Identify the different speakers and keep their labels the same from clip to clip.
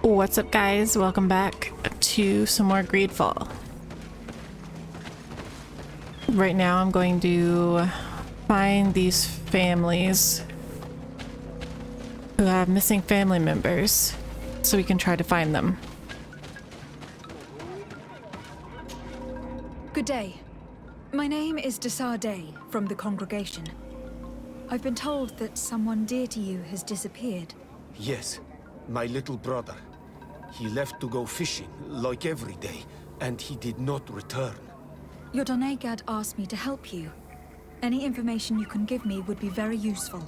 Speaker 1: What's up, guys? Welcome back to some more Greedfall. Right now I'm going to find these families who have missing family members so we can try to find them.
Speaker 2: Good day. My name is Desarday from the congregation. I've been told that someone dear to you has disappeared.
Speaker 3: Yes, my little brother. He left to go fishing, like every day, and he did not return.
Speaker 2: Your Donegad asked me to help you. Any information you can give me would be very useful.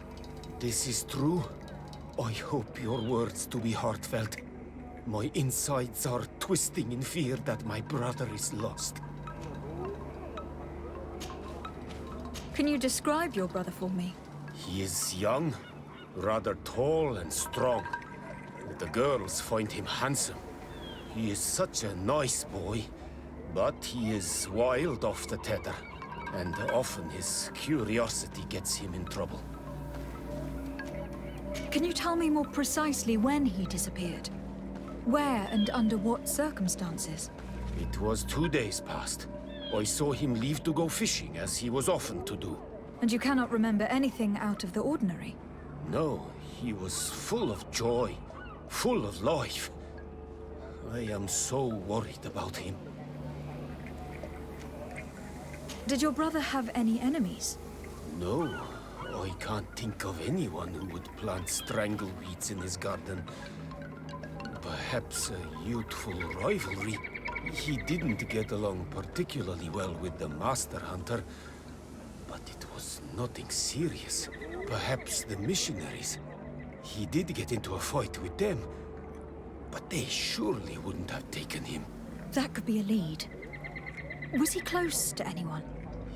Speaker 3: This is true? I hope your words to be heartfelt. My insides are twisting in fear that my brother is lost.
Speaker 2: Can you describe your brother for me?
Speaker 3: He is young, rather tall and strong. The girls find him handsome. He is such a nice boy, but he is wild off the tether, and often his curiosity gets him in trouble.
Speaker 2: Can you tell me more precisely when he disappeared? Where and under what circumstances?
Speaker 3: It was 2 days past. I saw him leave to go fishing, as he was often to do.
Speaker 2: And you cannot remember anything out of the ordinary?
Speaker 3: No, he was full of joy, full of life. I am so worried about him.
Speaker 2: Did your brother have any enemies?
Speaker 3: No, I can't think of anyone who would plant strangleweeds in his garden. Perhaps a youthful rivalry. He didn't get along particularly well with the Master Hunter, but it was nothing serious. Perhaps the missionaries. He did get into a fight with them, but they surely wouldn't have taken him.
Speaker 2: That could be a lead. Was he close to anyone?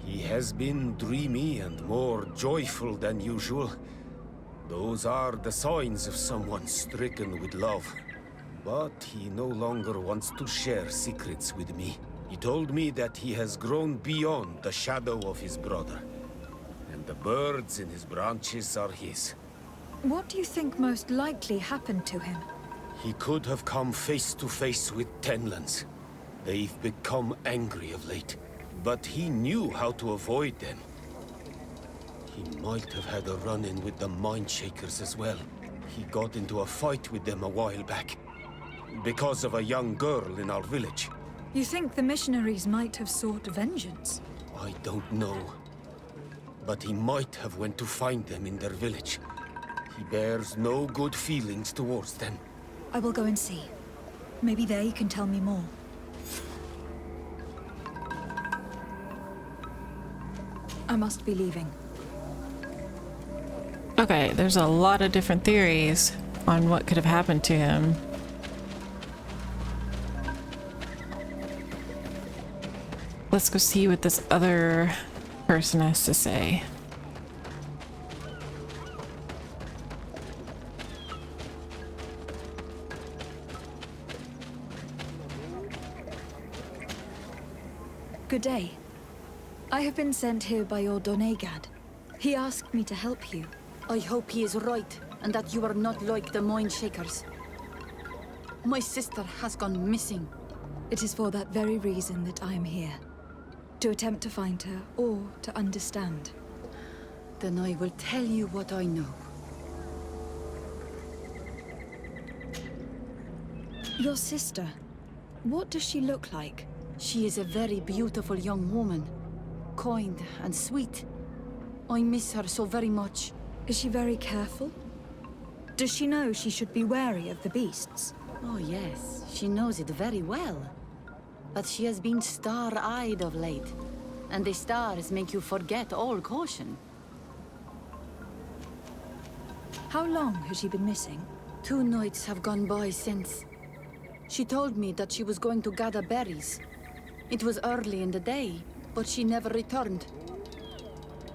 Speaker 3: He has been dreamy and more joyful than usual. Those are the signs of someone stricken with love. But he no longer wants to share secrets with me. He told me that he has grown beyond the shadow of his brother. And the birds in his branches are his.
Speaker 2: What do you think most likely happened to him?
Speaker 3: He could have come face to face with Tenlands. They've become angry of late, but he knew how to avoid them. He might have had a run-in with the Mindshakers as well. He got into a fight with them a while back, because of a young girl in our village.
Speaker 2: You think the missionaries might have sought vengeance?
Speaker 3: I don't know. But he might have went to find them in their village. He bears no good feelings towards them.
Speaker 2: I will go and see. Maybe they can tell me more. I must be leaving.
Speaker 1: Okay, there's a lot of different theories on what could have happened to him. Let's go see what this other person has to say.
Speaker 2: Good day. I have been sent here by your Donegad. He asked me to help you.
Speaker 4: I hope he is right, and that you are not like the Mindshakers. My sister has gone missing.
Speaker 2: It is for that very reason that I am here. To attempt to find her, or to understand.
Speaker 4: Then I will tell you what I know.
Speaker 2: Your sister, what does she look like?
Speaker 4: She is a very beautiful young woman. Kind and sweet. I miss her so very much.
Speaker 2: Is she very careful? Does she know she should be wary of the beasts?
Speaker 4: Oh yes, she knows it very well. But she has been star-eyed of late. And the stars make you forget all caution.
Speaker 2: How long has she been missing?
Speaker 4: 2 nights have gone by since. She told me that she was going to gather berries. It was early in the day, but she never returned.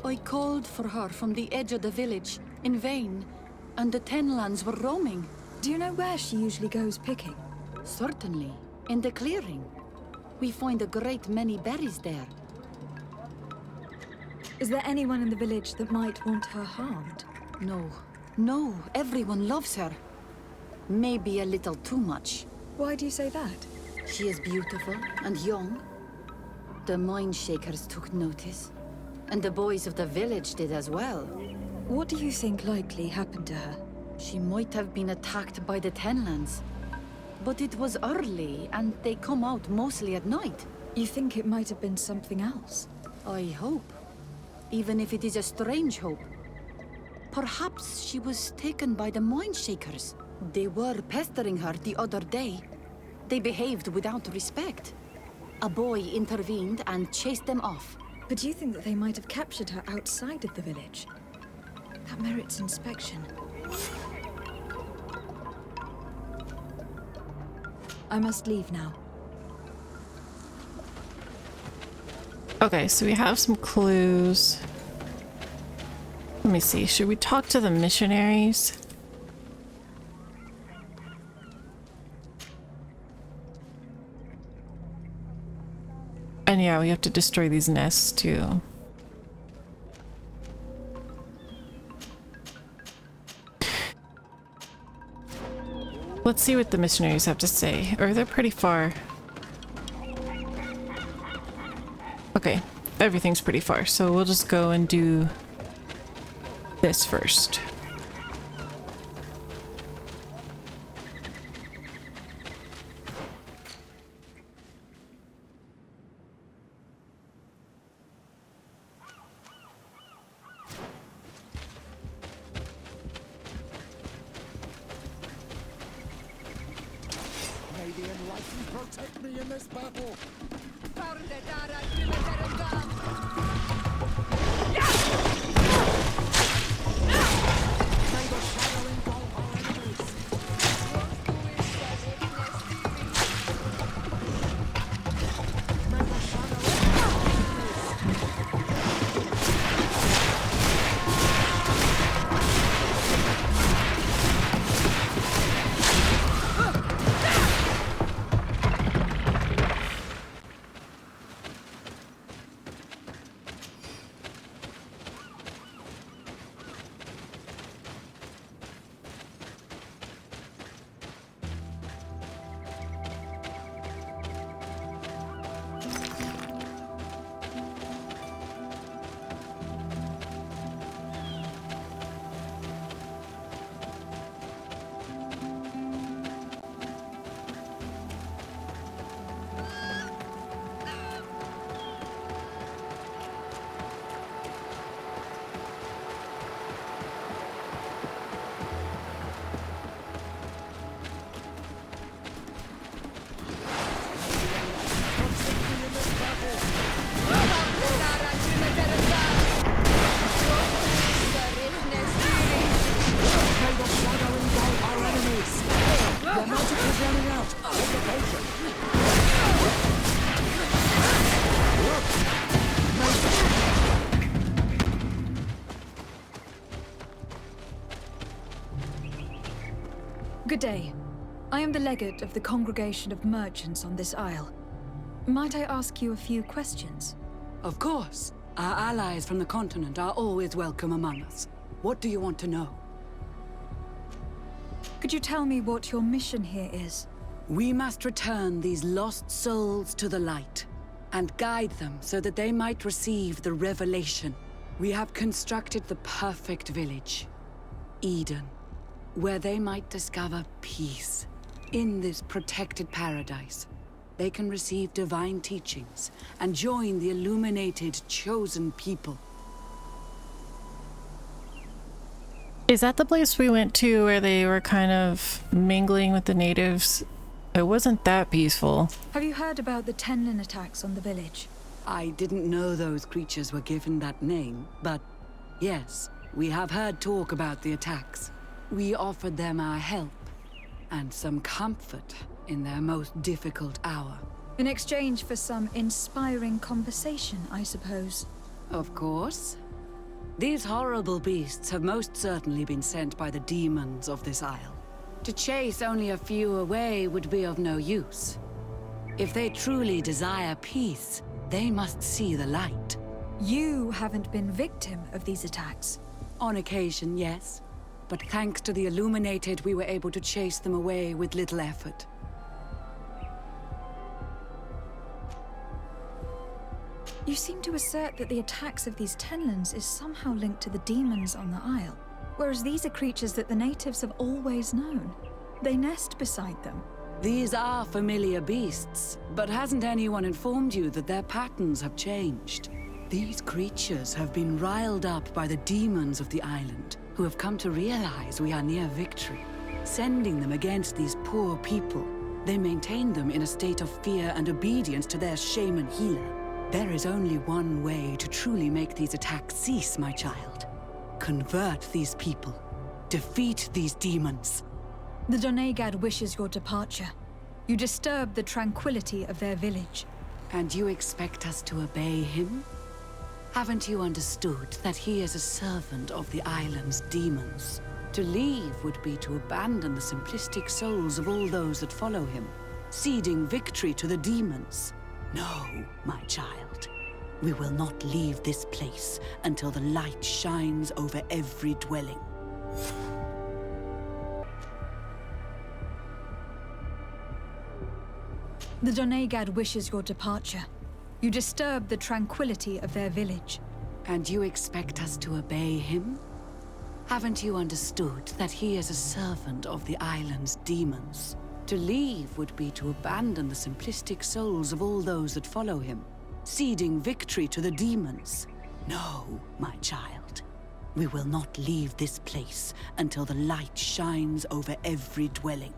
Speaker 4: I called for her from the edge of the village, in vain, and the Tenlands were roaming.
Speaker 2: Do you know where she usually goes picking?
Speaker 4: Certainly, in the clearing. We find a great many berries there.
Speaker 2: Is there anyone in the village that might want her harmed?
Speaker 4: No, no, everyone loves her. Maybe a little too much.
Speaker 2: Why do you say that?
Speaker 4: She is beautiful and young. The mine shakers took notice, and the boys of the village did as well.
Speaker 2: What do you think likely happened to her?
Speaker 4: She might have been attacked by the Tenlands. But it was early, and they come out mostly at night.
Speaker 2: You think it might have been something else?
Speaker 4: I hope. Even if it is a strange hope. Perhaps she was taken by the mine shakers. They were pestering her the other day. They behaved without respect. A boy intervened and chased them off.
Speaker 2: But do you think that they might have captured her outside of the village? That merits inspection. I must leave now.
Speaker 1: Okay, so we have some clues. Let me see. Should we talk to the missionaries? And yeah, we have to destroy these nests too. Let's see what the missionaries have to say. Or they're pretty far. Okay, everything's pretty far, so we'll just go and do this first.
Speaker 5: May the Enlightened protect me in this battle! May the shadow engulf our enemies! May the shadow engulf our enemies!
Speaker 2: Good day. I am the legate of the Congregation of Merchants on this isle. Might I ask you a few questions?
Speaker 6: Of course. Our allies from the continent are always welcome among us. What do you want to know?
Speaker 2: Could you tell me what your mission here is?
Speaker 6: We must return these lost souls to the light and guide them so that they might receive the revelation. We have constructed the perfect village, Eden, where they might discover peace. In this protected paradise, they can receive divine teachings and join the illuminated, chosen people.
Speaker 1: Is that the place we went to where they were kind of mingling with the natives? It wasn't that peaceful.
Speaker 2: Have you heard about the Tenlin attacks on the village?
Speaker 6: I didn't know those creatures were given that name, but yes, we have heard talk about the attacks. We offered them our help and some comfort in their most difficult hour.
Speaker 2: In exchange for some inspiring conversation, I suppose.
Speaker 6: Of course. These horrible beasts have most certainly been sent by the demons of this isle. To chase only a few away would be of no use. If they truly desire peace, they must see the light.
Speaker 2: You haven't been victim of these attacks.
Speaker 6: On occasion, yes. but thanks to the Illuminated, we were able to chase them away with little effort.
Speaker 2: You seem to assert that the attacks of these Tenlands is somehow linked to the demons on the Isle, whereas these are creatures that the natives have always known. They nest beside them.
Speaker 6: These are familiar beasts, but hasn't anyone informed you that their patterns have changed? These creatures have been riled up by the demons of the island, who have come to realize we are near victory. Sending them against these poor people, they maintain them in a state of fear and obedience to their shaman healer. There is only one way to truly make these attacks cease, my child. Convert these people. Defeat these demons.
Speaker 2: The Donegad wishes your departure. You disturb the tranquility of their village.
Speaker 6: And you expect us to obey him? Haven't you understood that he is a servant of the island's demons? To leave would be to abandon the simplistic souls of all those that follow him, ceding victory to the demons. No, my child. We will not leave this place until the light shines over every dwelling.
Speaker 2: The Donegad wishes your departure. You disturb the tranquility of their village.
Speaker 6: And you expect us to obey him? Haven't you understood that he is a servant of the island's demons? To leave would be to abandon the simplistic souls of all those that follow him, ceding victory to the demons. No, my child. We will not leave this place until the light shines over every dwelling.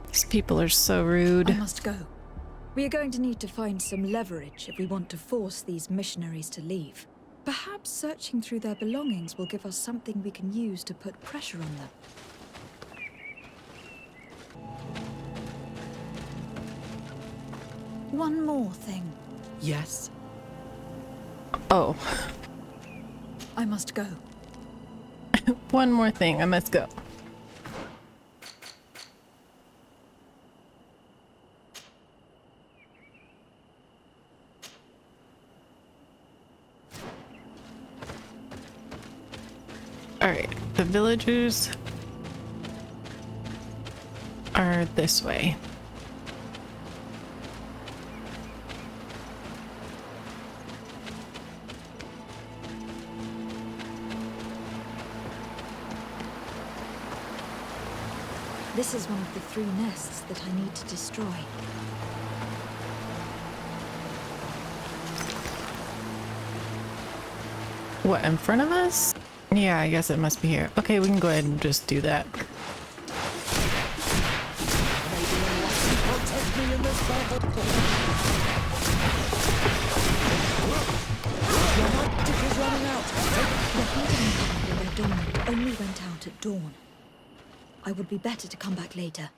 Speaker 1: These people are so rude.
Speaker 2: I must go. We are going to need to find some leverage if we want to force these missionaries to leave. Perhaps searching through their belongings will give us something we can use to put pressure on them. One more thing.
Speaker 6: Yes?
Speaker 1: Oh,
Speaker 2: I must go.
Speaker 1: one more thing. I must go. Alright, the villagers are this way.
Speaker 2: This is one of the 3 nests that I need to destroy.
Speaker 1: What, in front of us? Yeah, I guess it must be here. Okay, we can go ahead and just do that.
Speaker 5: Protect me in this battle. Your magic is running out.
Speaker 2: The hunting party of their dawn only went out at dawn. I would be better to come back later.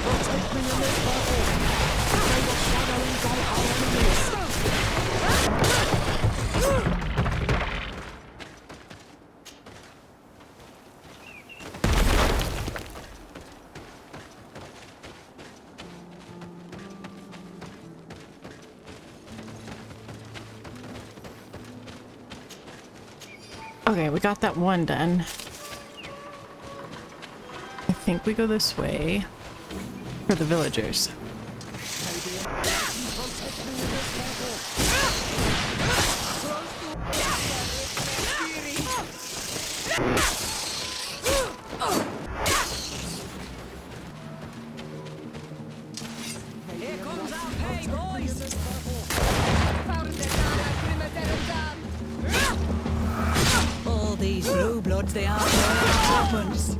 Speaker 5: Protect me in this battle. May your shadow engulf our enemies.
Speaker 1: Okay, we got that one done. I think we go this way for the villagers.
Speaker 6: All these blue bloods, they are weapons.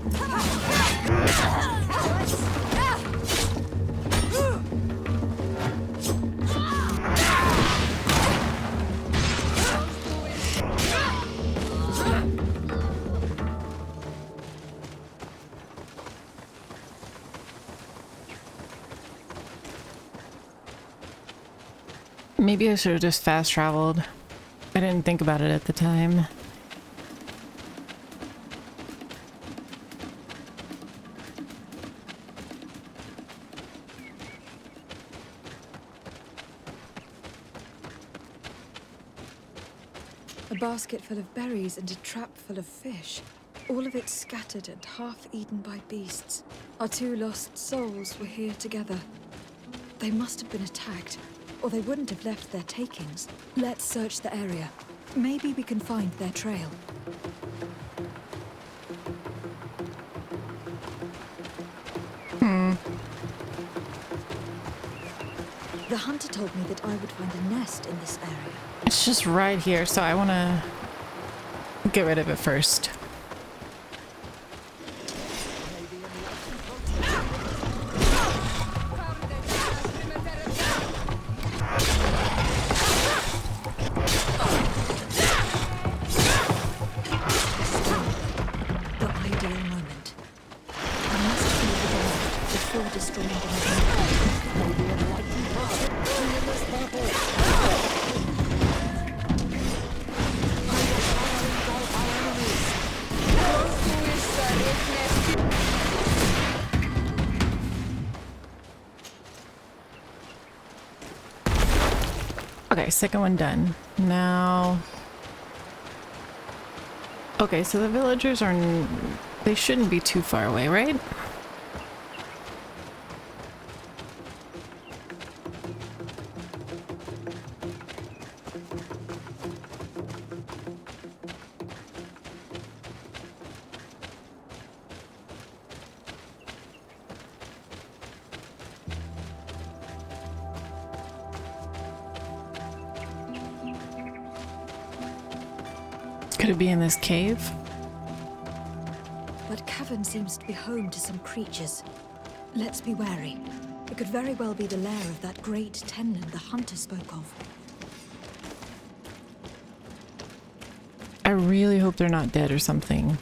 Speaker 1: Maybe I should have just fast traveled. I didn't think about it at the time.
Speaker 2: basket full of berries and a trap full of fish. All of it scattered and half eaten by beasts. Our two lost souls were here together. They must have been attacked, or they wouldn't have left their takings. Let's search the area. Maybe we can find their trail. The hunter told me that I would find a nest in this area.
Speaker 1: It's just right here, so I want to get rid of it first.
Speaker 2: The ideal moment. I must kill the dog before destroying the
Speaker 1: Okay, second one done. Now... Okay, so the villagers are... They shouldn't be too far away, right? Could it be in this cave?
Speaker 2: That cavern seems to be home to some creatures. Let's be wary. It could very well be the lair of that great tenland the hunter spoke of.
Speaker 1: I really hope they're not dead or something.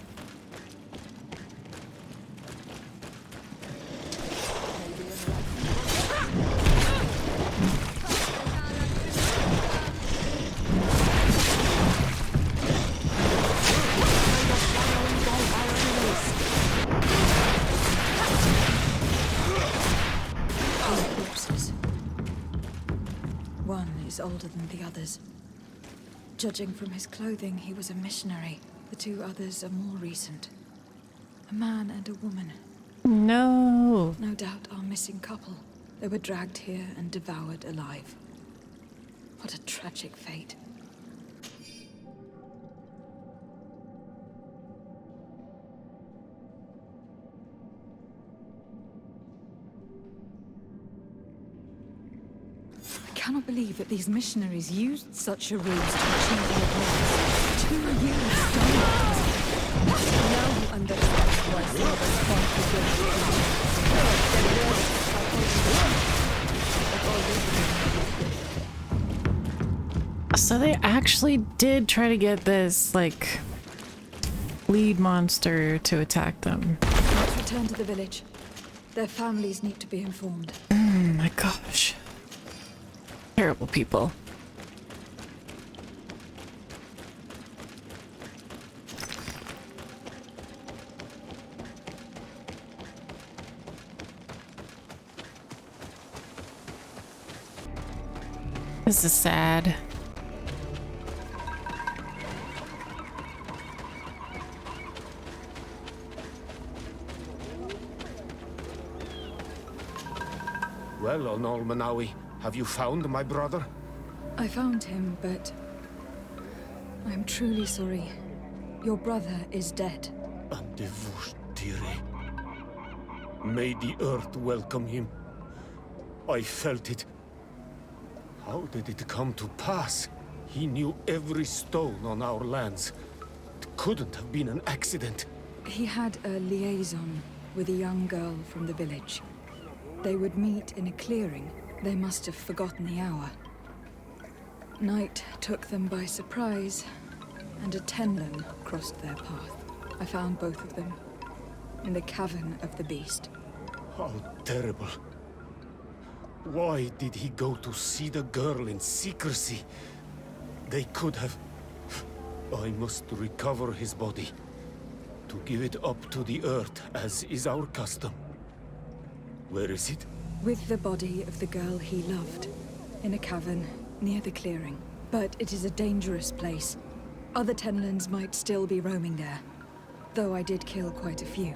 Speaker 2: Older than the others. Judging from his clothing, he was a missionary. The two others are more recent. A man and a woman.
Speaker 1: No.
Speaker 2: No doubt our missing couple. They were dragged here and devoured alive. What a tragic fate. I cannot believe that these missionaries used such a ruse to achieve their goals. 2 years died. Now you understand why
Speaker 1: So they actually did try to get this, like, lead monster to attack them.
Speaker 2: Let's return to the village. Their families need to be informed.
Speaker 1: Oh my gosh. Terrible people. This is sad.
Speaker 3: Well, Onol Manawi, have you found my brother?
Speaker 2: I found him, but I'm truly sorry. Your brother is dead.
Speaker 3: Andevushtire. May the earth welcome him. I felt it. How did it come to pass? He knew every stone on our lands. It couldn't have been an accident.
Speaker 2: He had a liaison with a young girl from the village. They would meet in a clearing. They must have forgotten the hour. Night took them by surprise, and a tenlin crossed their path. I found both of them in the cavern of the beast.
Speaker 3: How terrible. Why did he go to see the girl in secrecy? They could have... I must recover his body, to give it up to the earth, as is our custom. Where is it?
Speaker 2: With the body of the girl he loved, in a cavern near the clearing. But it is a dangerous place. Other Tenlins might still be roaming there, though I did kill quite a few.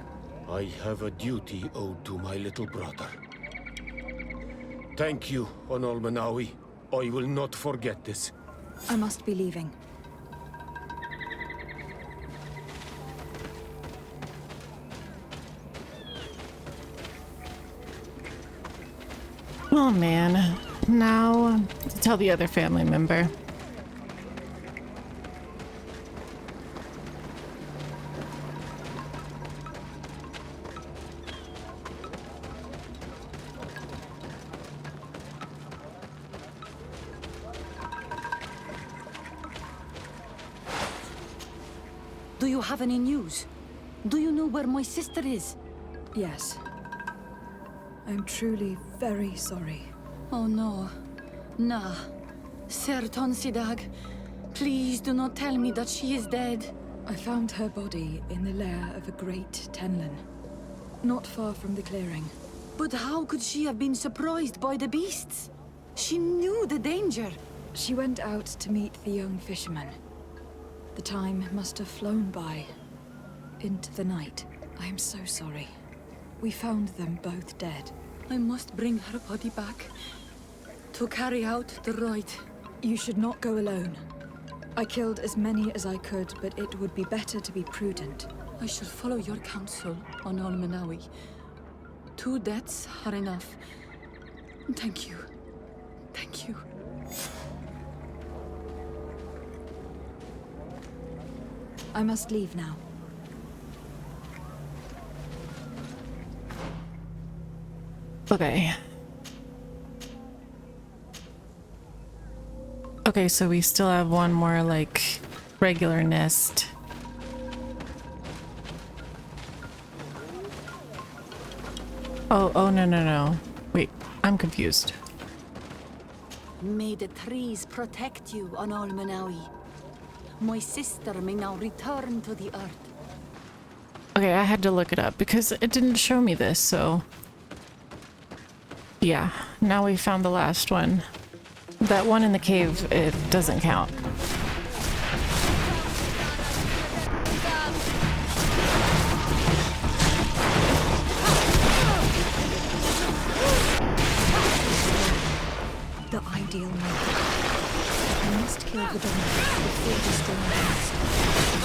Speaker 3: I have a duty owed to my little brother. Thank you, Onol Manawi. I will not forget this.
Speaker 2: I must be leaving.
Speaker 1: Oh man. Now to tell the other family member.
Speaker 4: Do you have any news? Do you know where my sister is?
Speaker 2: Yes. I'm truly very sorry.
Speaker 4: Oh no. Nah. Ser Tonsidag, please do not tell me that she is dead.
Speaker 2: I found her body in the lair of a great Tenlin, not far from the clearing.
Speaker 4: But how could she have been surprised by the beasts? She knew the danger.
Speaker 2: She went out to meet the young fisherman. The time must have flown by, into the night. I am so sorry. We found them both dead.
Speaker 4: I must bring her body back to carry out the rite.
Speaker 2: You should not go alone. I killed as many as I could, but it would be better to be prudent.
Speaker 4: I shall follow your counsel, Onol Manawi. 2 deaths are enough. Thank you. Thank you.
Speaker 2: I must leave now.
Speaker 1: Okay. Okay, so we still have one more, like, regular nest. Oh, no. Wait, I'm confused.
Speaker 4: May the trees protect you, Onol Manawi. My sister may now return to the earth.
Speaker 1: Okay, I had to look it up because it didn't show me this, so... Yeah, now we found the last one. That one in the cave, it doesn't count.
Speaker 2: The ideal method. I must kill the dominant before destroying the nest.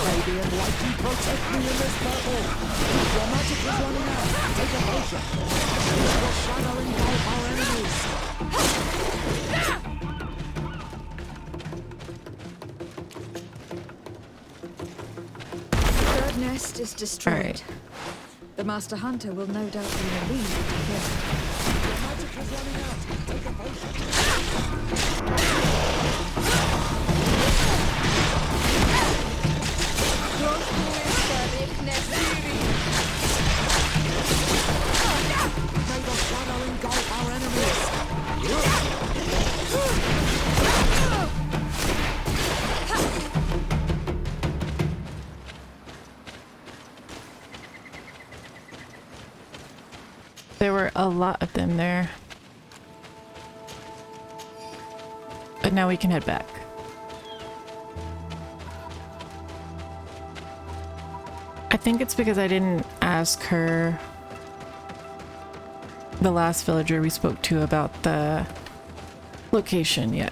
Speaker 5: Baby and Lightning protect me in this battle. Your magic is running out. Take a potion. Use your shadow engulf our enemies.
Speaker 2: The third nest is destroyed.
Speaker 1: All right.
Speaker 2: The Master Hunter will no doubt be relieved to kill.
Speaker 5: Your magic is running out. Take a potion. May the shadow engulf our enemies.
Speaker 1: There were a lot of them there. But now we can head back. I think it's because I didn't ask her, the last villager we spoke to, about the location yet.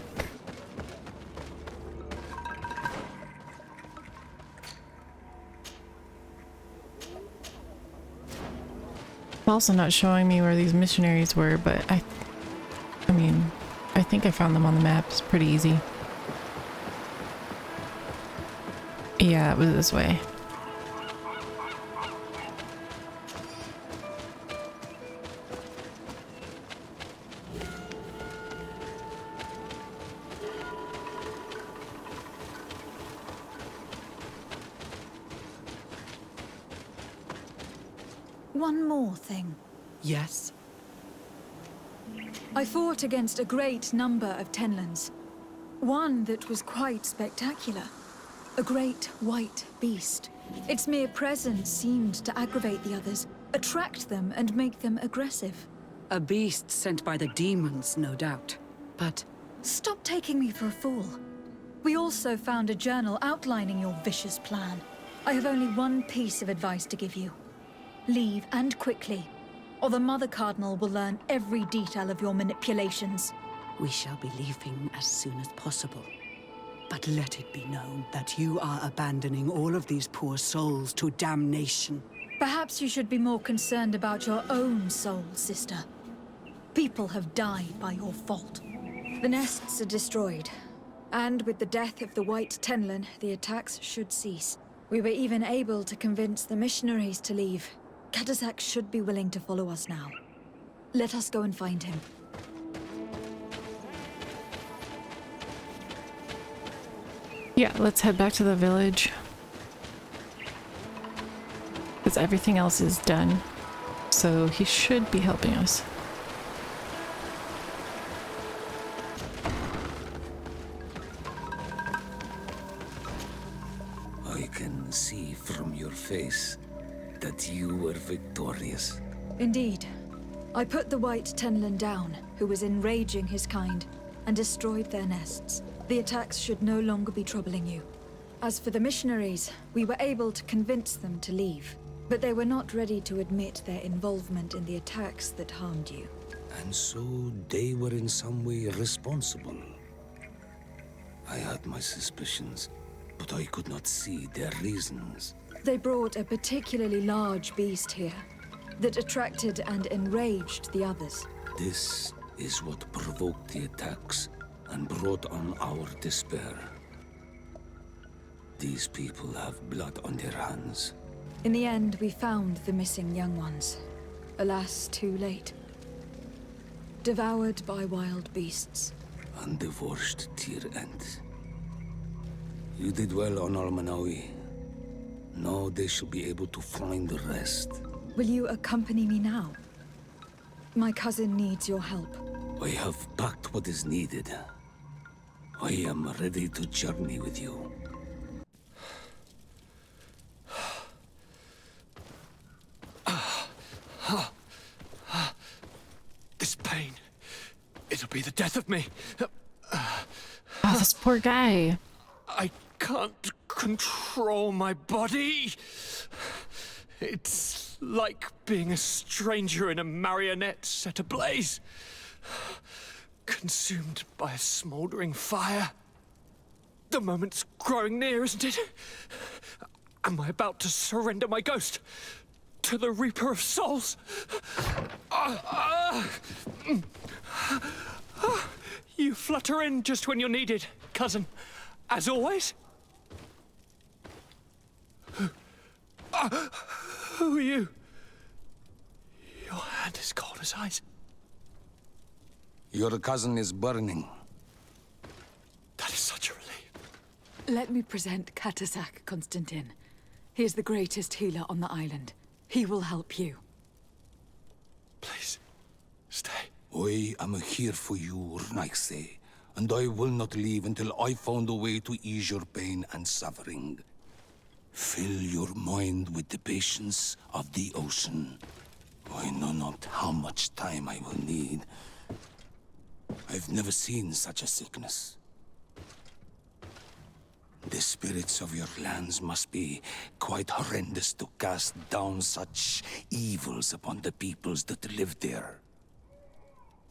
Speaker 1: It's also not showing me where these missionaries were, but I mean, I think I found them on the map. It's pretty easy. Yeah, it was this way.
Speaker 2: One more thing.
Speaker 6: Yes?
Speaker 2: I fought against a great number of Tenlins. One that was quite spectacular. A great white beast. Its mere presence seemed to aggravate the others, attract them and make them aggressive.
Speaker 6: A beast sent by the demons, no doubt. But
Speaker 2: Stop taking me for a fool. We also found a journal outlining your vicious plan. I have only one piece of advice to give you. Leave, and quickly, or the Mother Cardinal will learn every detail of your manipulations.
Speaker 6: We shall be leaving as soon as possible. But let it be known that you are abandoning all of these poor souls to damnation.
Speaker 2: Perhaps you should be more concerned about your own soul, sister. People have died by your fault. The nests are destroyed. And with the death of the White Tenlin, the attacks should cease. We were even able to convince the missionaries to leave. Katazak should be willing to follow us now. Let us go and find him.
Speaker 1: Yeah, let's head back to the village. Because everything else is done. So he should be helping us.
Speaker 3: I can see from your face that you were victorious.
Speaker 2: Indeed. I put the White Tenlin down, who was enraging his kind, and destroyed their nests. The attacks should no longer be troubling you. As for the missionaries, we were able to convince them to leave, but they were not ready to admit their involvement in the attacks that harmed you.
Speaker 3: And so they were in some way responsible. I had my suspicions, but I could not see their reasons.
Speaker 2: They brought a particularly large beast here that attracted and enraged the others.
Speaker 3: This is what provoked the attacks and brought on our despair. These people have blood on their hands.
Speaker 2: In the end, we found the missing young ones. Alas, too late. Devoured by wild beasts.
Speaker 3: And divorced to your end. You did well on Almanawi. Now they shall be able to find the rest.
Speaker 2: Will you accompany me now? My cousin needs your help.
Speaker 3: I have packed what is needed. I am ready to journey with you.
Speaker 7: This pain, it'll be the death of me.
Speaker 1: Oh, this poor guy.
Speaker 7: I can't control my body. It's like being a stranger in a marionette set ablaze. Consumed by a smoldering fire. The moment's growing near, isn't it? Am I about to surrender my ghost to the Reaper of Souls? You flutter in just when you're needed, cousin. As always. Who are you? Your hand is cold as ice.
Speaker 3: Your cousin is burning.
Speaker 7: That is such a relief.
Speaker 2: Let me present Katazak, Constantin. He is the greatest healer on the island. He will help you.
Speaker 7: Please, stay.
Speaker 3: I am here for you, Rnaise, and I will not leave until I found a way to ease your pain and suffering. Fill your mind with the patience of the ocean. I know not how much time I will need. I've never seen such a sickness. The spirits of your lands must be quite horrendous to cast down such evils upon the peoples that live there.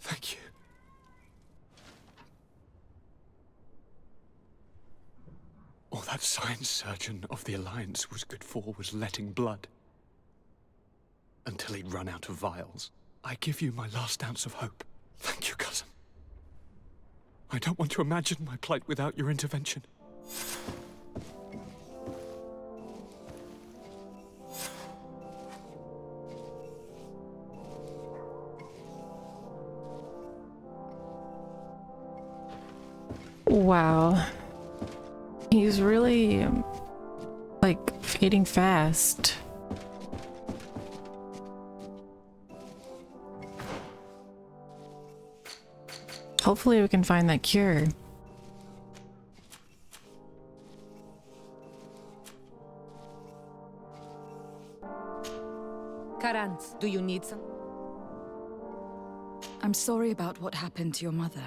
Speaker 7: Thank you. All that science surgeon of the Alliance was good for was letting blood. Until he'd run out of vials. I give you my last ounce of hope. Thank you, cousin. I don't want to imagine my plight without your intervention.
Speaker 1: Wow. He's really, like, fading fast. Hopefully we can find that cure.
Speaker 8: Karantz, do you need some?
Speaker 2: I'm sorry about what happened to your mother.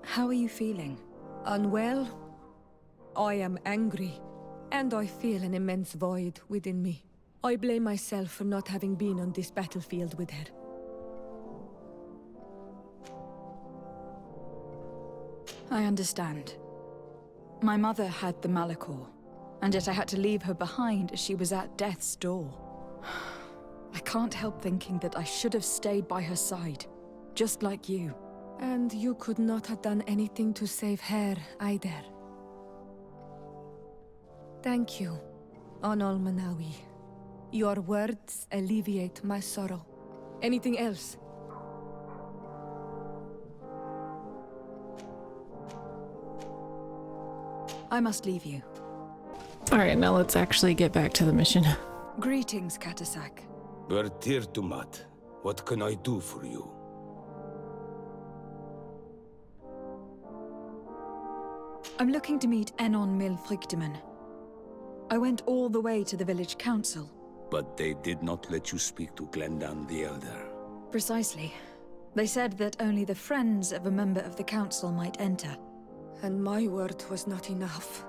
Speaker 2: How are you feeling?
Speaker 8: Unwell,
Speaker 9: I am angry, and I feel an immense void within me. I blame myself for not having been on this battlefield with her.
Speaker 2: I understand. My mother had the Malachor, and yet I had to leave her behind as she was at death's door. I can't help thinking that I should have stayed by her side, just like you.
Speaker 9: And you could not have done anything to save her either. Thank you, Onol Manawi. Your words alleviate my sorrow. Anything else?
Speaker 2: I must leave you.
Speaker 1: Alright, now let's actually get back to the mission.
Speaker 2: Greetings, Katasak.
Speaker 3: Bertir Tumat, what can I do for you?
Speaker 2: I'm looking to meet Enon Milfrictiman. I went all the way to the village council.
Speaker 10: But they did not let you speak to Glendan the Elder.
Speaker 2: Precisely. They said that only the friends of a member of the council might enter.
Speaker 9: And my word was not enough.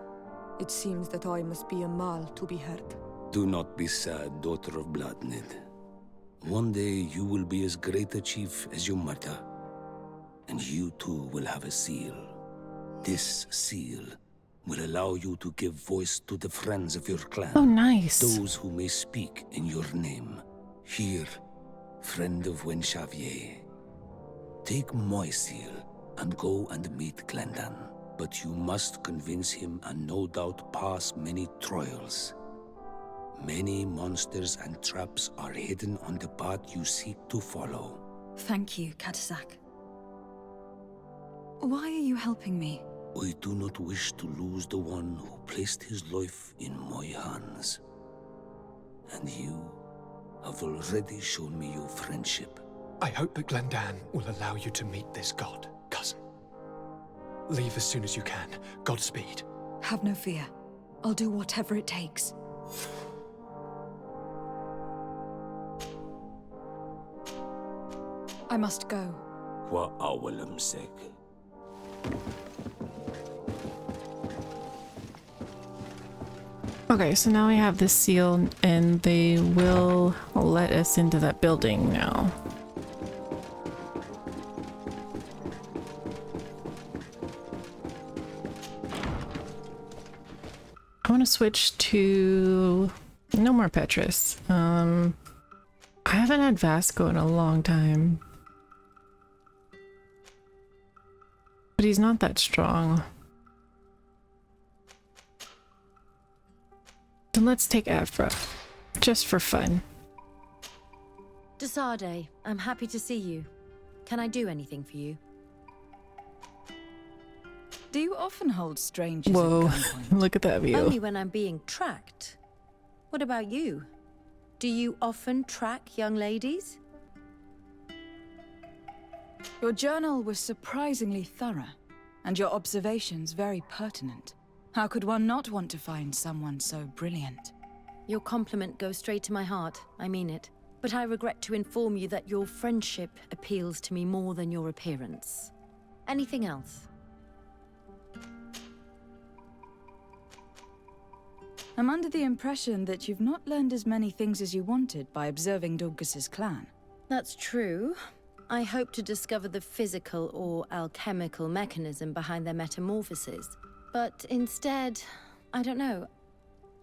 Speaker 9: It seems that I must be a Mal to be heard.
Speaker 10: Do not be sad, daughter of Bloodnid. One day you will be as great a chief as your mother. And you too will have a seal. This seal will allow you to give voice to the friends of your clan.
Speaker 1: Oh, nice.
Speaker 10: Those who may speak in your name. Here, friend of Wenxavier. Take my seal and go and meet Glendan. But you must convince him and no doubt pass many trials. Many monsters and traps are hidden on the path you seek to follow.
Speaker 2: Thank you, Katasak. Why are you helping me?
Speaker 10: I do not wish to lose the one who placed his life in my hands. And you have already shown me your friendship.
Speaker 7: I hope that Glendan will allow you to meet this god, cousin. Leave as soon as you can. Godspeed.
Speaker 2: Have no fear. I'll do whatever it takes. I must go.
Speaker 10: Kwa awalam sek.
Speaker 1: Okay, so now we have this seal, and they will let us into that building now. I want to switch to no more Petrus. I haven't had Vasco in a long time, but he's not that strong. Then let's take Afra, just for fun.
Speaker 8: Desade, I'm happy to see you. Can I do anything for you?
Speaker 2: Do you often hold strangers
Speaker 1: Whoa,
Speaker 2: at gunpoint?
Speaker 1: look at that view.
Speaker 8: Only when I'm being tracked. What about you? Do you often track young ladies?
Speaker 2: Your journal was surprisingly thorough, and your observations very pertinent. How could one not want to find someone so brilliant?
Speaker 8: Your compliment goes straight to my heart, I mean it. But I regret to inform you that your friendship appeals to me more than your appearance. Anything else?
Speaker 2: I'm under the impression that you've not learned as many things as you wanted by observing Dulcus's clan.
Speaker 8: That's true. I hope to discover the physical or alchemical mechanism behind their metamorphoses. But instead, I don't know.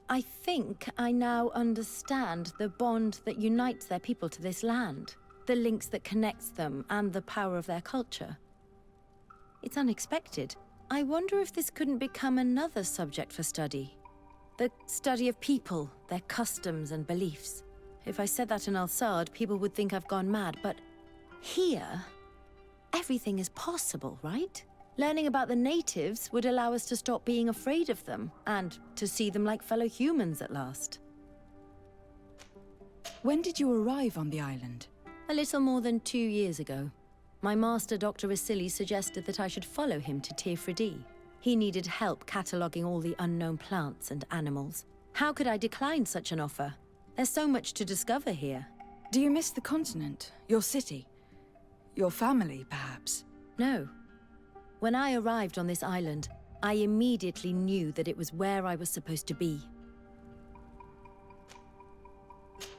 Speaker 8: I think I now understand the bond that unites their people to this land, the links that connects them, and the power of their culture. It's unexpected. I wonder if this couldn't become another subject for study. The study of people, their customs and beliefs. If I said that in Al-Sad, people would think I've gone mad, but here, everything is possible, right? Learning about the natives would allow us to stop being afraid of them, and to see them like fellow humans at last.
Speaker 2: When did you arrive on the island?
Speaker 8: A little more than 2 years ago. My master, Dr. Vasily, suggested that I should follow him to Tirfridi. He needed help cataloguing all the unknown plants and animals. How could I decline such an offer? There's so much to discover here.
Speaker 2: Do you miss the continent, your city, your family, perhaps?
Speaker 8: No. When I arrived on this island, I immediately knew that it was where I was supposed to be.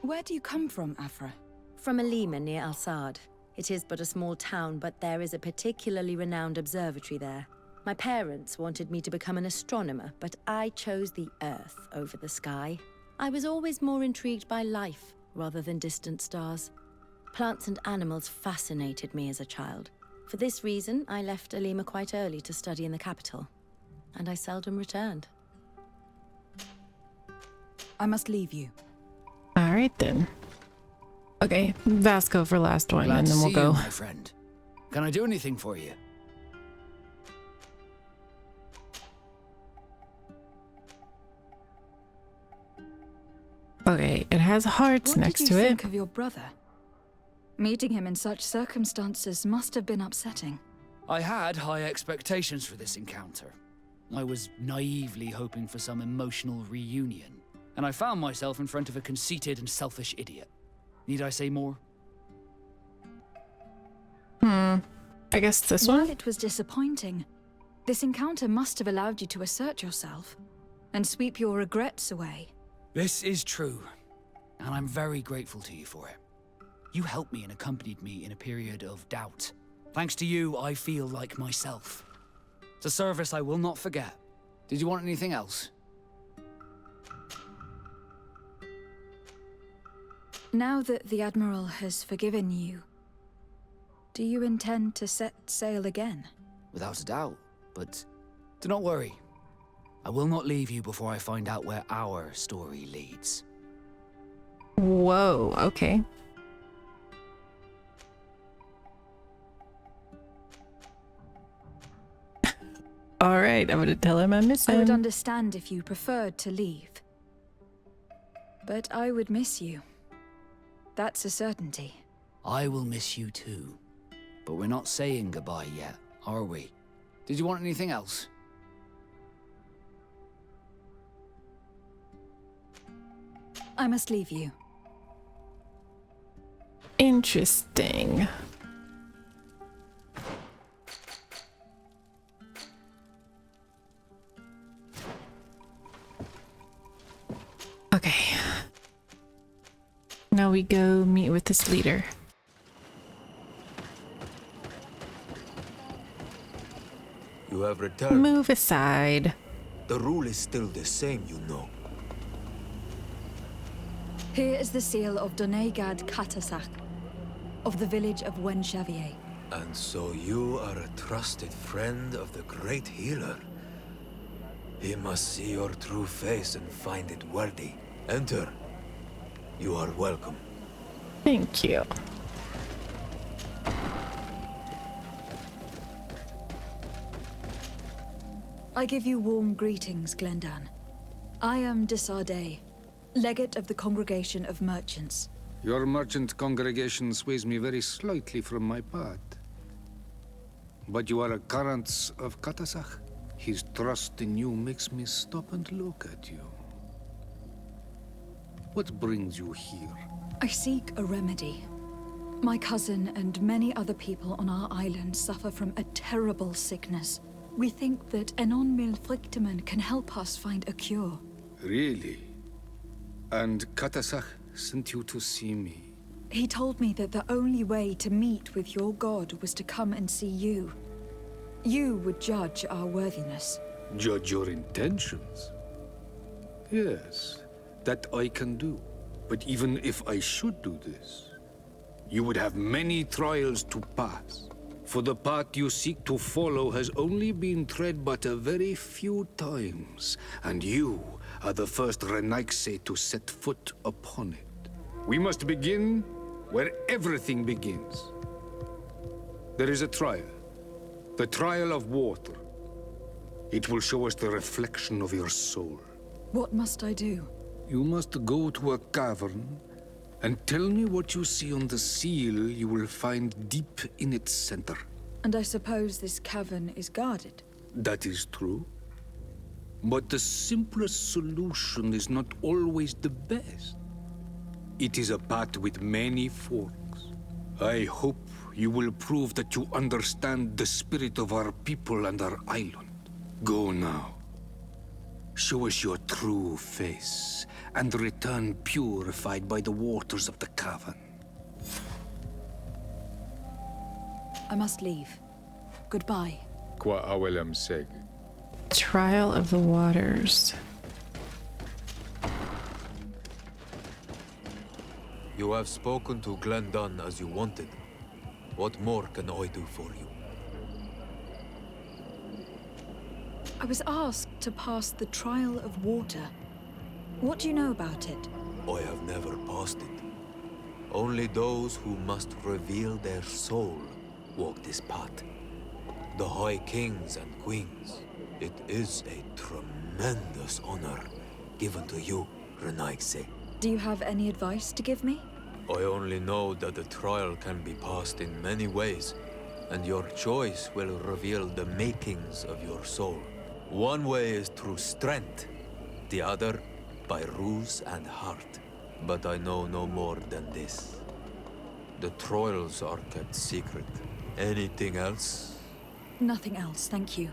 Speaker 2: Where do you come from, Afra?
Speaker 8: From Alima near Al-Sad. It is but a small town, but there is a particularly renowned observatory there. My parents wanted me to become an astronomer, but I chose the Earth over the sky. I was always more intrigued by life rather than distant stars. Plants and animals fascinated me as a child. For this reason, I left Alima quite early to study in the capital, and I seldom returned.
Speaker 2: I must leave you.
Speaker 1: All right, then. Okay, Vasco for last one,
Speaker 11: Glad
Speaker 1: and
Speaker 11: to
Speaker 1: then we'll
Speaker 11: see
Speaker 1: go.
Speaker 11: you, my friend. Can I do anything for you?
Speaker 1: Okay, it has hearts next to
Speaker 2: What did you
Speaker 1: it.
Speaker 2: think of your brother? Meeting him in such circumstances must have been upsetting.
Speaker 11: I had high expectations for this encounter. I was naively hoping for some emotional reunion, and I found myself in front of a conceited and selfish idiot. Need I say more?
Speaker 1: I guess this
Speaker 2: While
Speaker 1: one?
Speaker 2: it was disappointing, this encounter must have allowed you to assert yourself and sweep your regrets away.
Speaker 11: This is true, and I'm very grateful to you for it. You helped me and accompanied me in a period of doubt. Thanks to you, I feel like myself. It's a service I will not forget. Did you want anything else?
Speaker 2: Now that the Admiral has forgiven you, do you intend to set sail again?
Speaker 11: Without a doubt, but do not worry. I will not leave you before I find out where our story leads.
Speaker 1: Whoa, okay. All right, I'm gonna tell him I miss
Speaker 2: I would
Speaker 1: him.
Speaker 2: understand if you preferred to leave. But I would miss you. That's a certainty.
Speaker 11: I will miss you too. But we're not saying goodbye yet, are we? Did you want anything else?
Speaker 2: I must leave you.
Speaker 1: Interesting. Okay. Now we go meet with this leader.
Speaker 12: You have returned.
Speaker 1: Move aside.
Speaker 12: The rule is still the same, you know.
Speaker 2: Here is the seal of Donegad Katasak, of the village of Wenxavier.
Speaker 12: And so you are a trusted friend of the great healer. He must see your true face and find it worthy. Enter. You are welcome.
Speaker 1: Thank you.
Speaker 2: I give you warm greetings, Glendan. I am Desardet, legate of the Congregation of Merchants.
Speaker 10: Your merchant congregation sways me very slightly from my path. But you are a current of Katasach. His trust in you makes me stop and look at you. What brings you here?
Speaker 2: I seek a remedy. My cousin and many other people on our island suffer from a terrible sickness. We think that Enon Milfrictiman can help us find a cure.
Speaker 10: Really? And Katasach sent you to see me?
Speaker 2: He told me that the only way to meet with your god was to come and see you. You would judge our worthiness.
Speaker 10: Judge your intentions? Yes, that I can do. But even if I should do this, you would have many trials to pass. For the path you seek to follow has only been tread but a very few times, and you are the first Renaigse to set foot upon it. We must begin where everything begins. There is a trial. The trial of water. It will show us the reflection of your soul.
Speaker 2: What must I do?
Speaker 10: You must go to a cavern and tell me what you see on the seal you will find deep in its center.
Speaker 2: And I suppose this cavern is guarded.
Speaker 10: That is true. But the simplest solution is not always the best. It is a path with many forks. I hope you will prove that you understand the spirit of our people and our island. Go now. Show us your true face, and return purified by the waters of the cavern.
Speaker 2: I must leave. Goodbye.
Speaker 5: Qua awelem seg.
Speaker 1: Trial of the Waters.
Speaker 12: You have spoken to Glendon as you wanted. What more can I do for you?
Speaker 2: I was asked to pass the trial of water. What do you know about it?
Speaker 12: I have never passed it. Only those who must reveal their soul walk this path. The High Kings and Queens. It is a tremendous honor given to you, Renaigse.
Speaker 2: Do you have any advice to give me?
Speaker 12: I only know that the trial can be passed in many ways, and your choice will reveal the makings of your soul. One way is through strength, the other by ruse and heart. But I know no more than this. The trials are kept secret. Anything else?
Speaker 2: Nothing else, thank you.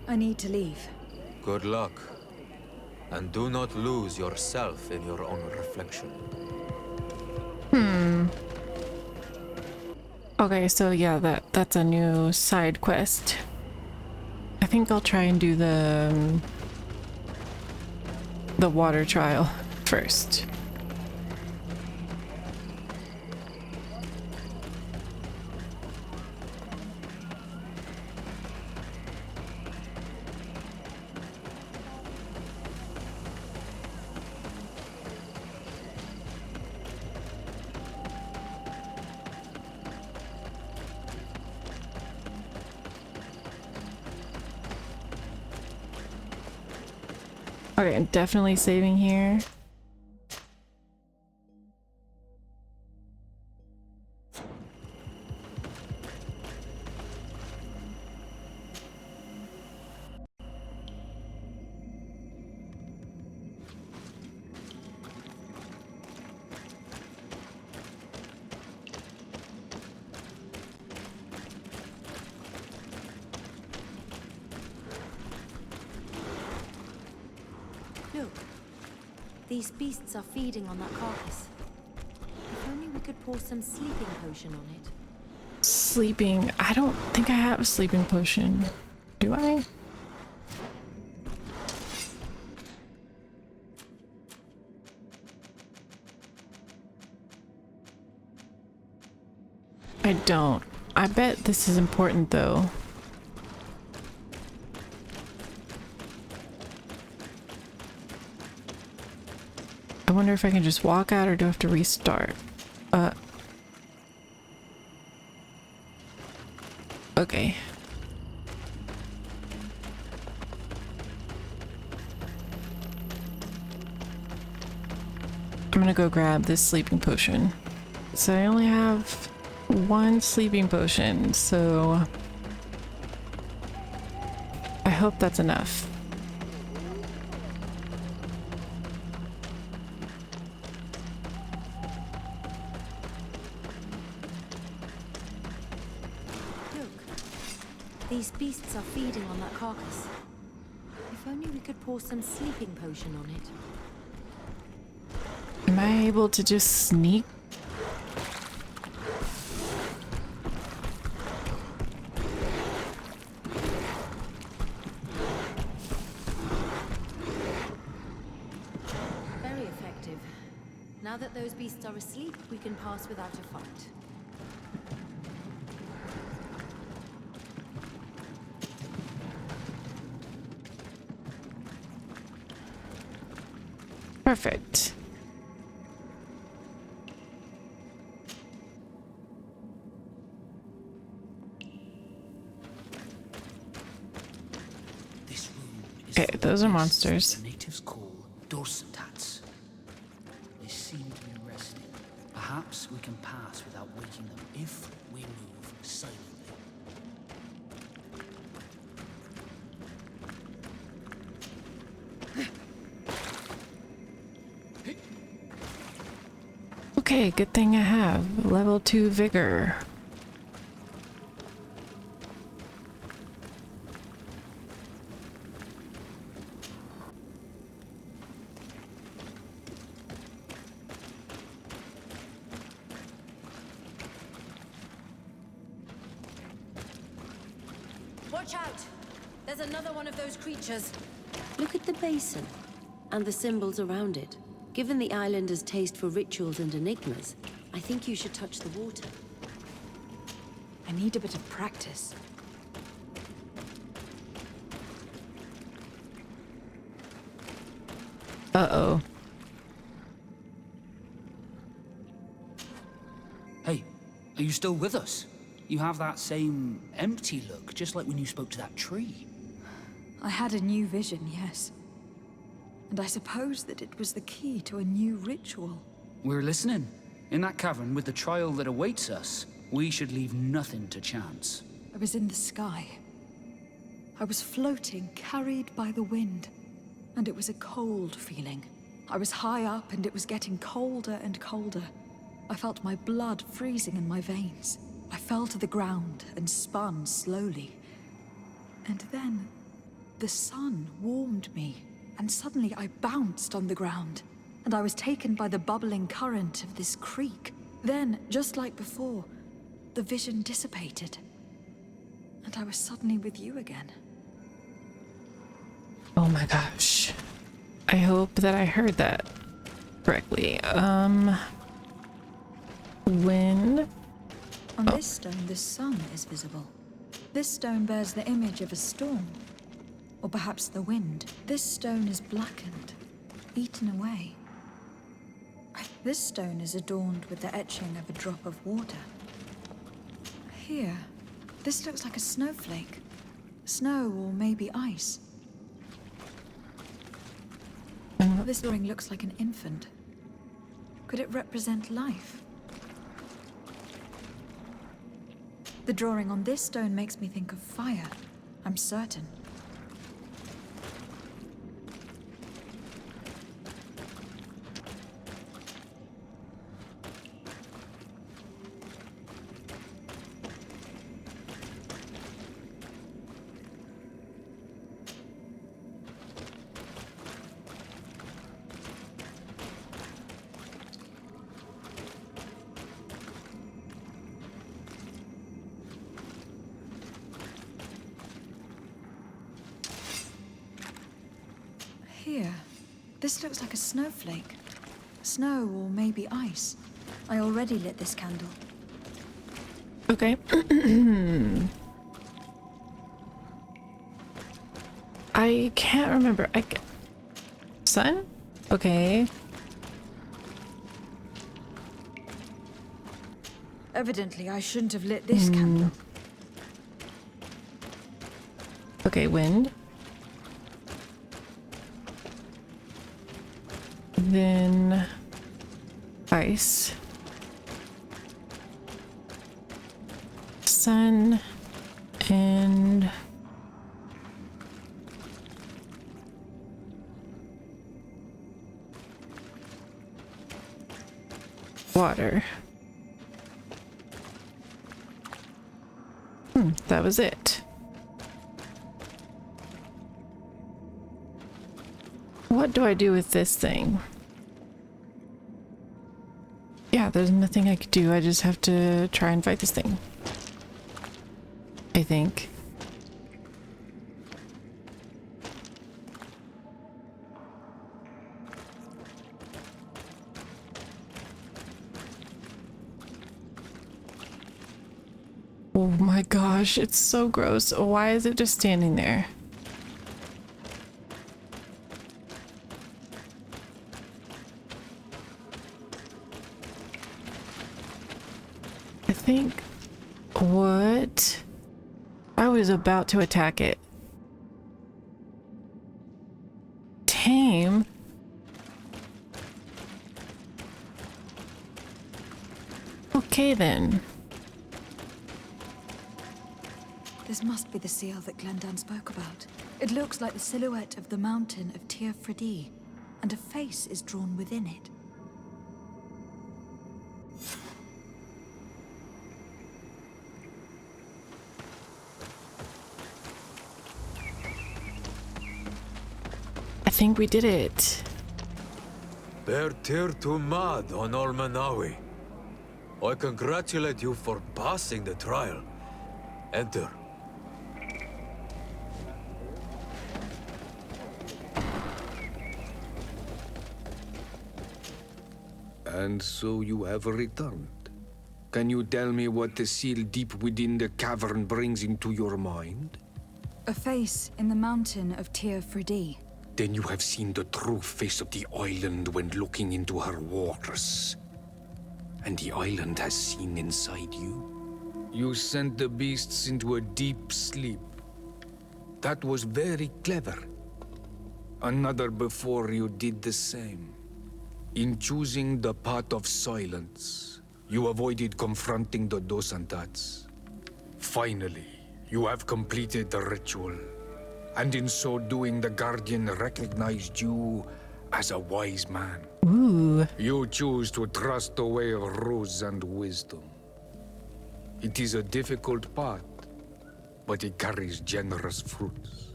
Speaker 2: I need to leave.
Speaker 12: Good luck. And do not lose yourself in your own reflection.
Speaker 1: Okay, so yeah, that's a new side quest. I think I'll try and do the water trial first. Okay, I'm definitely saving here.
Speaker 8: Look, these beasts are feeding on that carcass. If only we could pour some sleeping potion on it.
Speaker 1: Sleeping. I don't think I have a sleeping potion. Do I? I don't. I bet this is important though. I wonder if I can just walk out or do I have to restart? Okay. I'm gonna go grab this sleeping potion. So I only have one sleeping potion, so I hope that's enough.
Speaker 8: These beasts are feeding on that carcass. If only we could pour some sleeping potion on it.
Speaker 1: Am I able to just sneak?
Speaker 8: Very effective. Now that those beasts are asleep, we can pass without a fight.
Speaker 1: Perfect.
Speaker 11: This room is
Speaker 1: Okay,
Speaker 11: full of
Speaker 1: those are
Speaker 11: beasts
Speaker 1: monsters.
Speaker 11: the natives call dorsentats. They seem to be resting. Perhaps we can pass without waking them if we move silently.
Speaker 1: Okay, good thing I have level 2 vigor.
Speaker 8: Watch out! There's another one of those creatures. Look at the basin and the symbols around it. Given the islanders' taste for rituals and enigmas, I think you should touch the water.
Speaker 2: I need a bit of practice.
Speaker 1: Uh-oh.
Speaker 11: Hey, are you still with us? You have that same empty look, just like when you spoke to that tree.
Speaker 2: I had a new vision, yes. And I suppose that it was the key to a new ritual.
Speaker 11: We're listening. In that cavern, with the trial that awaits us, we should leave nothing to chance.
Speaker 2: I was in the sky. I was floating, carried by the wind. And it was a cold feeling. I was high up and it was getting colder and colder. I felt my blood freezing in my veins. I fell to the ground and spun slowly. And then, the sun warmed me, and suddenly I bounced on the ground, and I was taken by the bubbling current of this creek. Then, just like before, the vision dissipated, and I was suddenly with you again.
Speaker 1: Oh my gosh. I hope that I heard that correctly. Wind.
Speaker 2: On this stone, the sun is visible. This stone bears the image of a storm. Or perhaps the wind. This stone is blackened, eaten away. This stone is adorned with the etching of a drop of water. Here, this looks like a snowflake. Snow or maybe ice. This drawing looks like an infant. Could it represent life? The drawing on this stone makes me think of fire. I'm certain. Here, this looks like a snowflake. Snow or maybe ice. I already lit this candle.
Speaker 1: Okay. I can't remember. Sun? Okay.
Speaker 2: Evidently, I shouldn't have lit this candle.
Speaker 1: Okay, wind. Then ice. Sun and water. That was it. What do I do with this thing? Yeah, there's nothing I could do. I just have to try and fight this thing. I think. Oh my gosh, it's so gross. Why is it just standing there? I think what I was about to attack it. Tame. Okay then.
Speaker 2: This must be the seal that Glendan spoke about. It looks like the silhouette of the mountain of Tir Fredi, and a face is drawn within it.
Speaker 1: I think we did it.
Speaker 12: Ber Tir to Mad on Olmanawi. I congratulate you for passing the trial. Enter.
Speaker 10: And so you have returned. Can you tell me what the seal deep within the cavern brings into your mind?
Speaker 2: A face in the mountain of Tir Fridi.
Speaker 10: Then you have seen the true face of the island when looking into her waters. And the island has seen inside you. You sent the beasts into a deep sleep. That was very clever. Another before you did the same. In choosing the path of silence, you avoided confronting the Dosantats. Finally, you have completed the ritual. And in so doing, the Guardian recognized you as a wise man.
Speaker 1: Ooh.
Speaker 10: You choose to trust the way of rules and wisdom. It is a difficult path, but it carries generous fruits.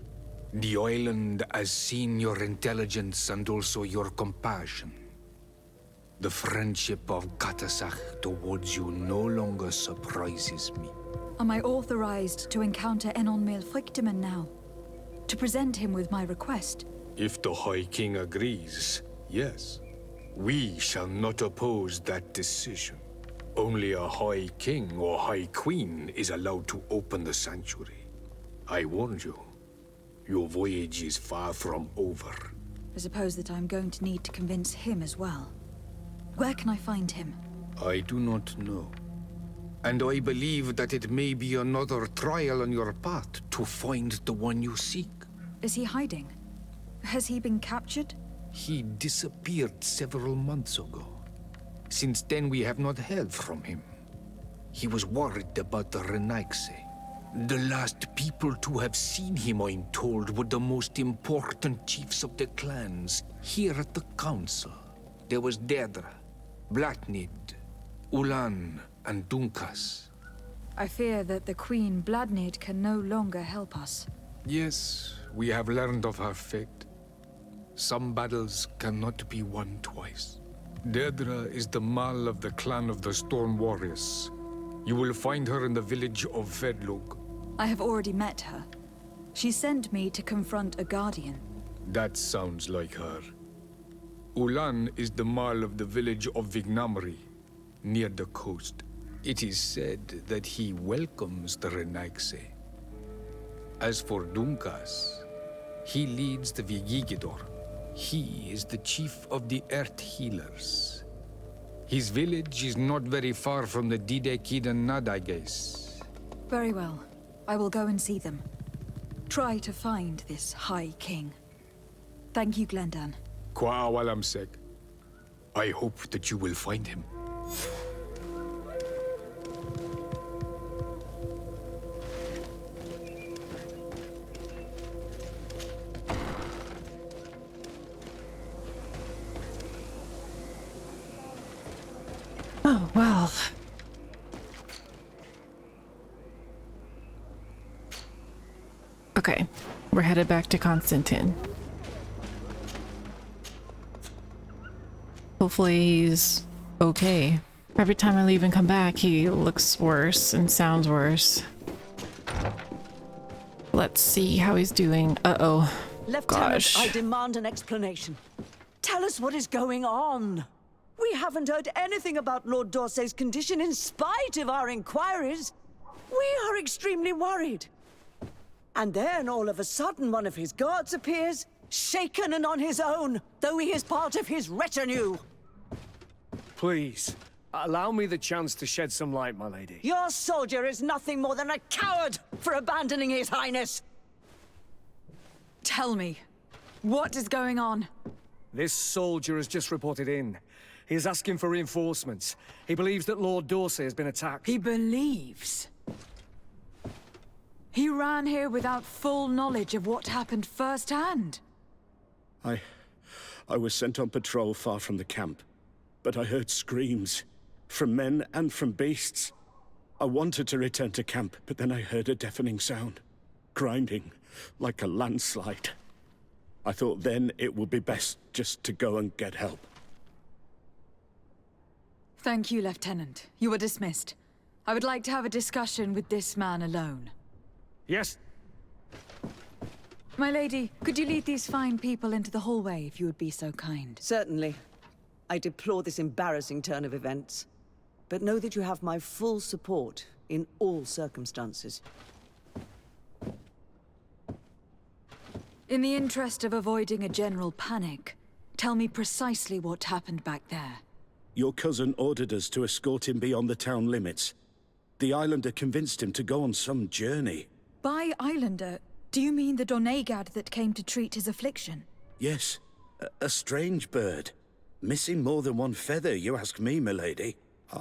Speaker 10: The island has seen your intelligence and also your compassion. The friendship of Katasach towards you no longer surprises me.
Speaker 2: Am I authorized to encounter Enon Melfrichteman now? To present him with my request?
Speaker 10: If the High King agrees, yes. We shall not oppose that decision. Only a High King or High Queen is allowed to open the sanctuary. I warned you. Your voyage is far from over.
Speaker 2: I suppose that I'm going to need to convince him as well. Where can I find him?
Speaker 10: I do not know. And I believe that it may be another trial on your path to find the one you seek.
Speaker 2: Is he hiding? Has he been captured?
Speaker 10: He disappeared several months ago. Since then, we have not heard from him. He was worried about the Renaigse. The last people to have seen him, I'm told, were the most important chiefs of the clans here at the council. There was Deirdre, Blatnid, Ulan, and Dunkas.
Speaker 2: I fear that the Queen Bladnid can no longer help us.
Speaker 10: Yes, we have learned of her fate. Some battles cannot be won twice. Deirdre is the Mal of the clan of the Storm Warriors. You will find her in the village of Vedlug.
Speaker 2: I have already met her. She sent me to confront a guardian.
Speaker 10: That sounds like her. Ulan is the Mal of the village of Vignamri, near the coast. It is said that he welcomes the Renaigse. As for Dunkas, he leads the Vigigidor. He is the chief of the Earth Healers. His village is not very far from the Didekid and Nadages.
Speaker 2: Very well. I will go and see them. Try to find this High King. Thank you, Glendan.
Speaker 10: Kwa awalamsek. I hope that you will find him.
Speaker 1: Oh, well. Okay, we're headed back to Constantin. Hopefully he's okay. Every time I leave and come back, he looks worse and sounds worse. Let's see how he's doing. Uh-oh.
Speaker 13: Lieutenant,
Speaker 1: Gosh.
Speaker 13: I demand an explanation. Tell us what is going on. We haven't heard anything about Lord Dorsey's condition in spite of our inquiries. We are extremely worried. And then all of a sudden one of his guards appears, shaken and on his own, though he is part of his retinue.
Speaker 14: Please, allow me the chance to shed some light, my lady.
Speaker 13: Your soldier is nothing more than a coward for abandoning his highness.
Speaker 2: Tell me, what is going on?
Speaker 14: This soldier has just reported in. He is asking for reinforcements. He believes that Lord Dorsey has been attacked.
Speaker 2: He believes? He ran here without full knowledge of what happened firsthand.
Speaker 15: I was sent on patrol far from the camp, but I heard screams, from men and from beasts. I wanted to return to camp, but then I heard a deafening sound, grinding, like a landslide. I thought then it would be best just to go and get help.
Speaker 2: Thank you, Lieutenant. You are dismissed. I would like to have a discussion with this man alone.
Speaker 14: Yes.
Speaker 2: My lady, could you lead these fine people into the hallway if you would be so kind?
Speaker 13: Certainly. I deplore this embarrassing turn of events. But know that you have my full support in all circumstances.
Speaker 2: In the interest of avoiding a general panic, tell me precisely what happened back there.
Speaker 15: Your cousin ordered us to escort him beyond the town limits. The Islander convinced him to go on some journey.
Speaker 2: By Islander, do you mean the Donegad that came to treat his affliction?
Speaker 15: Yes, a strange bird. Missing more than one feather, you ask me, milady.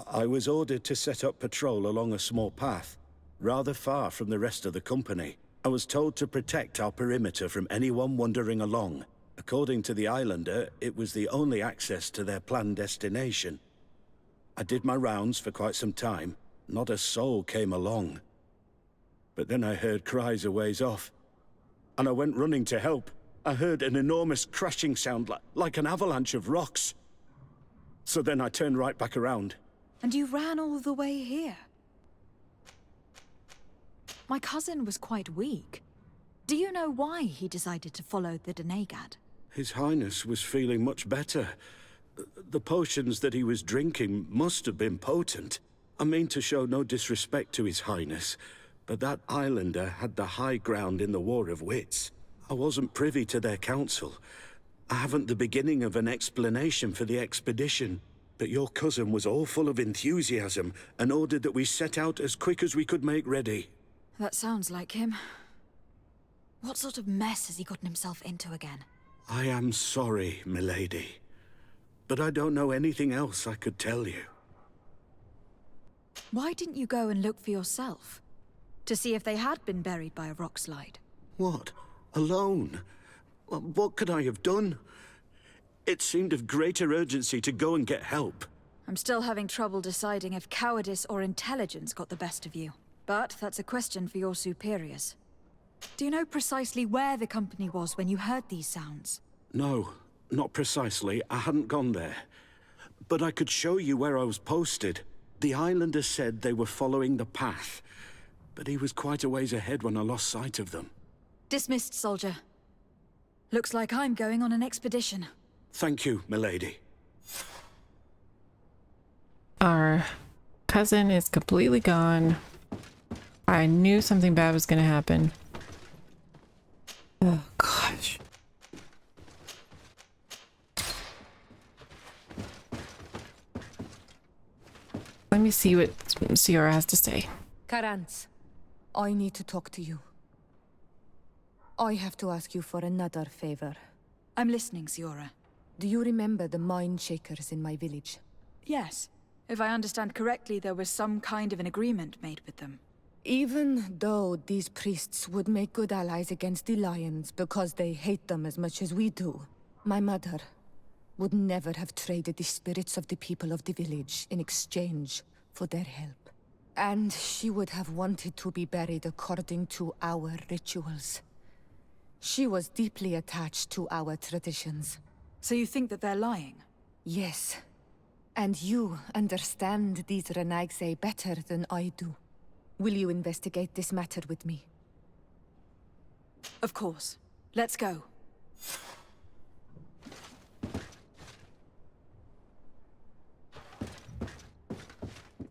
Speaker 15: I was ordered to set up patrol along a small path, rather far from the rest of the company. I was told to protect our perimeter from anyone wandering along. According to the Islander, it was the only access to their planned destination. I did my rounds for quite some time. Not a soul came along. But then I heard cries a ways off, and I went running to help. I heard an enormous crashing sound like an avalanche of rocks. So then I turned right back around.
Speaker 2: And you ran all the way here? My cousin was quite weak. Do you know why he decided to follow the Donegad?
Speaker 15: His Highness was feeling much better. The potions that he was drinking must have been potent. I mean to show no disrespect to His Highness, but that Islander had the high ground in the War of Wits. I wasn't privy to their counsel. I haven't the beginning of an explanation for the expedition, but your cousin was all full of enthusiasm and ordered that we set out as quick as we could make ready.
Speaker 2: That sounds like him. What sort of mess has he gotten himself into again?
Speaker 15: I am sorry, milady, but I don't know anything else I could tell you.
Speaker 2: Why didn't you go and look for yourself? To see if they had been buried by a rock slide?
Speaker 15: What? Alone? What could I have done? It seemed of greater urgency to go and get help.
Speaker 2: I'm still having trouble deciding if cowardice or intelligence got the best of you. But that's a question for your superiors. Do you know precisely where the company was when you heard these sounds?
Speaker 15: No, not precisely. I hadn't gone there. But I could show you where I was posted. The Islander said they were following the path, but he was quite a ways ahead when I lost sight of them.
Speaker 2: Dismissed, soldier. Looks like I'm going on an expedition.
Speaker 15: Thank you, milady.
Speaker 1: Our cousin is completely gone. I knew something bad was gonna happen. Oh gosh. Let me see what Sierra has to say.
Speaker 9: Karantz, I need to talk to you. I have to ask you for another favor.
Speaker 2: I'm listening, Siora.
Speaker 9: Do you remember the mine shakers in my village?
Speaker 2: Yes. If I understand correctly, there was some kind of an agreement made with them.
Speaker 9: Even though these priests would make good allies against the Lions because they hate them as much as we do, my mother would never have traded the spirits of the people of the village in exchange for their help. And she would have wanted to be buried according to our rituals. She was deeply attached to our traditions.
Speaker 2: So you think that they're lying?
Speaker 9: Yes. And you understand these Renaigse better than I do. Will you investigate this matter with me?
Speaker 2: Of course. Let's go.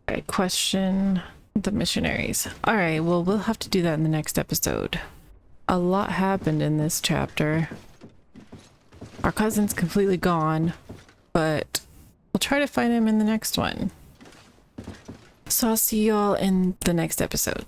Speaker 1: Alright, question the missionaries. Alright, well, we'll have to do that in the next episode. A lot happened in this chapter. Our cousin's completely gone, but we'll try to find him in the next one. So I'll see you all in the next episode.